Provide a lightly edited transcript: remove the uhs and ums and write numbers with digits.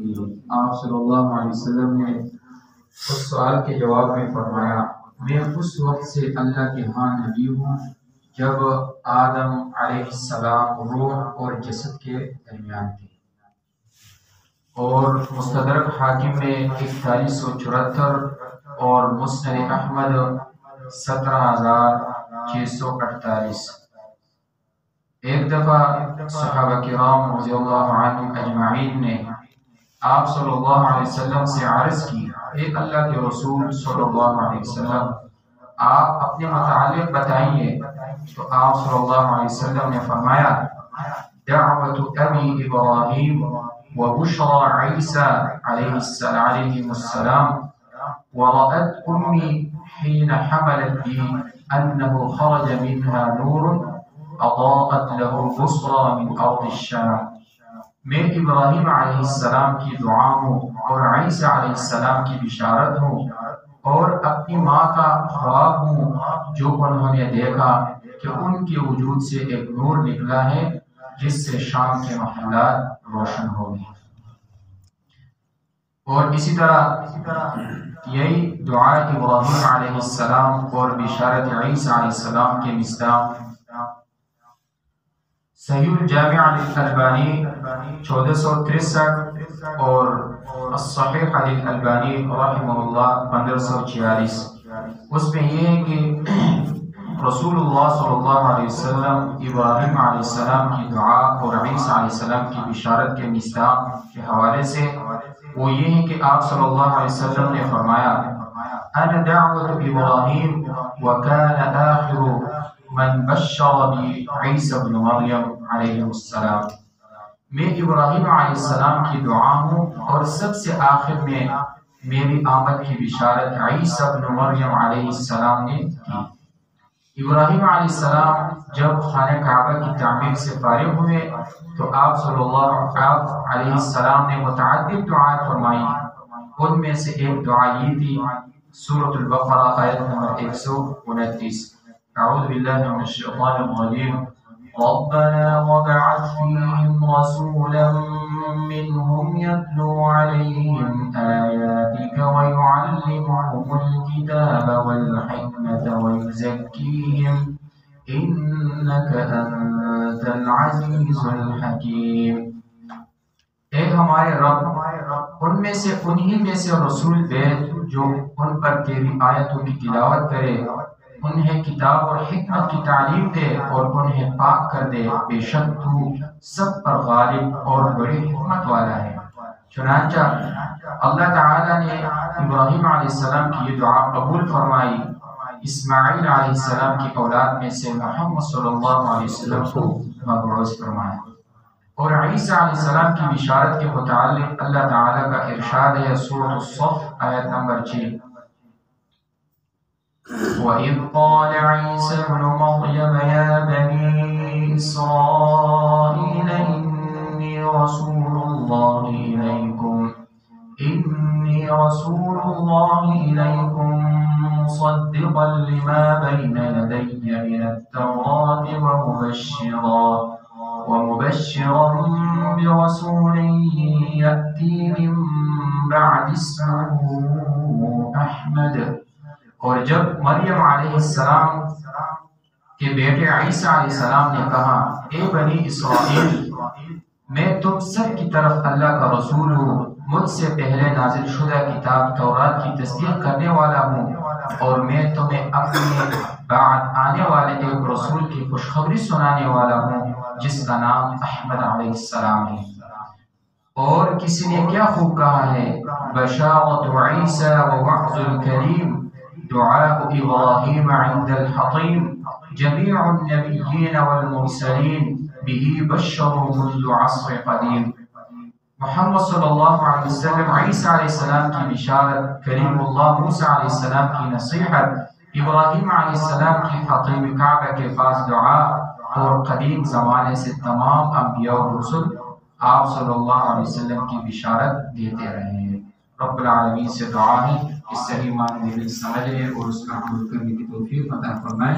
لیے۔ آپ صلی اللہ علیہ وسلم نے اس سوال کے جواب میں فرمایا، میں اس وقت سے اللہ کے ہاں نبی ہوں جب آدم علیہ السلام روح اور جسد کے درمیان تھے۔ اور مستدرک حاکم میں 4174 اور مسند احمد 17648۔ ایک دفعہ صحابہ کرام رضی اللہ عنہم اجمعین نے آپ صلی اللہ علیہ وسلم سے عرض کی، اے اللہ کے رسول صلی اللہ علیہ وسلم، آپ اپنے متعلق بتائیے۔ تو آپ صلی اللہ علیہ وسلم نے فرمایا، دعوت ابی ابراہیم وبشرى عیسیٰ علیہ السلام ورأت امی حین حملت بی انه خرج منها نور اضاءت له بصرى من ارض الشام۔ میں ابراہیم علیہ السلام کی دعا ہوں اور عیسیٰ علیہ السلام کی بشارت ہوں، اور اپنی ماں کا خواب ہوں جو انہوں نے دیکھا کہ ان کے وجود سے ایک نور نکلا ہے جس سے شام کے محلات روشن ہو گئے۔ اور اسی طرح یہی دعا ابراہیم علیہ السلام اور بشارت عیسیٰ علیہ السلام کے مصداق صحیح الجامع للالبانی 1463 اور الصحیح للالبانی رحمہ اللہ 1546۔ اس میں یہ ہے کہ رسول اللہ صلی اللہ علیہ وسلم ابراہیم علیہ السلام کی دعا اور عیسیٰ علیہ السلام کی بشارت کے مصداق کے حوالے سے وہ یہ ہے کہ آپ صلی اللہ علیہ وسلم نے فرمایا، انا دعوت ابراہیم وکان آخر من بشر بعیسی ابن مریم علیہ السلام۔ میں ابراہیم علیہ السلام کی دعا ہوں اور سب سے آخر میں میری آمد کی بشارت عیسی ابن مریم علیہ السلام نے کی۔ ابراہیم علیہ السلام جب خانہ کعبہ کی تعمیر سے فارغ ہوئے تو آپ صلی اللہ علیہ السلام نے متعدد دعائیں فرمائی۔ ان میں سے ایک دعا یہ تھی، سورۃ البقرہ آیت نمبر 129، اعوذ باللہ من الشیطان الرجیم، ربنا وابعث فیہم رسولا منہم یتلو علیہم آیاتک ویعلمہم الکتاب والحکمت ویزکیہم انک انت العزیز الحکیم۔ اے ہمارے رب، ان میں سے انہی میں سے رسول بھیج جو ان پر تیری آیتوں کی تلاوت کرے، انہیں کتاب اور حکمت کی تعلیم دے اور انہیں پاک کر دے، بے شک تو سب پر غالب اور بڑی حکمت والا ہے۔ چنانچہ اللہ تعالیٰ نے ابراہیم علیہ السلام کی یہ دعا قبول فرمائی، اسماعیل علیہ السلام کی اولاد میں سے محمد صلی اللہ علیہ وسلم کو مبعوث فرمایا۔ اور عیسیٰ علیہ السلام کی بشارت کے متعلق اللہ تعالیٰ کا ارشاد ہے سورۃ الصف آیت نمبر 6، وَإِذْ قَالَ عِيسَى ابْنُ مَرْيَمَ يَا بَنِي إِسْرَائِيلَ إِنِّي رَسُولُ اللَّهِ إِلَيْكُمْ مُصَدِّقًا لِمَا بَيْنَ يَدَيَّ مِنَ التَّوْرَاةِ ومبشرا برسول یأتی من بعد اسمه احمد۔ اور جب مریم علیہ السلام کے بیٹے عیسیٰ علیہ السلام نے کہا، اے بنی اسرائیل، میں تم سب کی طرف اللہ کا رسول ہوں، مجھ سے پہلے نازل شدہ کتاب تورات کی تصدیق کرنے والا ہوں، اور میں تمہیں اپنے بعد آنے والے ایک رسول کی خوشخبری سنانے والا ہوں جس کا نام احمد علیہ السلام ہے۔ اور کسی نے کیا خوب کہا ہے، بشارت عیسیٰ ووعظ الکریم، دعاء ابراہیم عند الحطیم، جمیع النبیین والمرسلین به بشروا منذ عصر قدیم۔ محمد صلی اللہ علیہ وسلم عیسیٰ علیہ السلام کی بشارت، کریم اللہ موسیٰ علیہ السلام کی نصیحت، ابراہیم علیہ السلام کی حطیم کعبہ کے پاس دعا، اور قدیم زمانے سے تمام انبیاء و رسل آپ صلی اللہ علیہ وسلم کی بشارت دیتے رہے ہیں۔ رب العالمین سے دعا ہے کہ صحیح معنی میں سمجھے اور اس کا عمل کرنے کی توفیق عطا فرمائے۔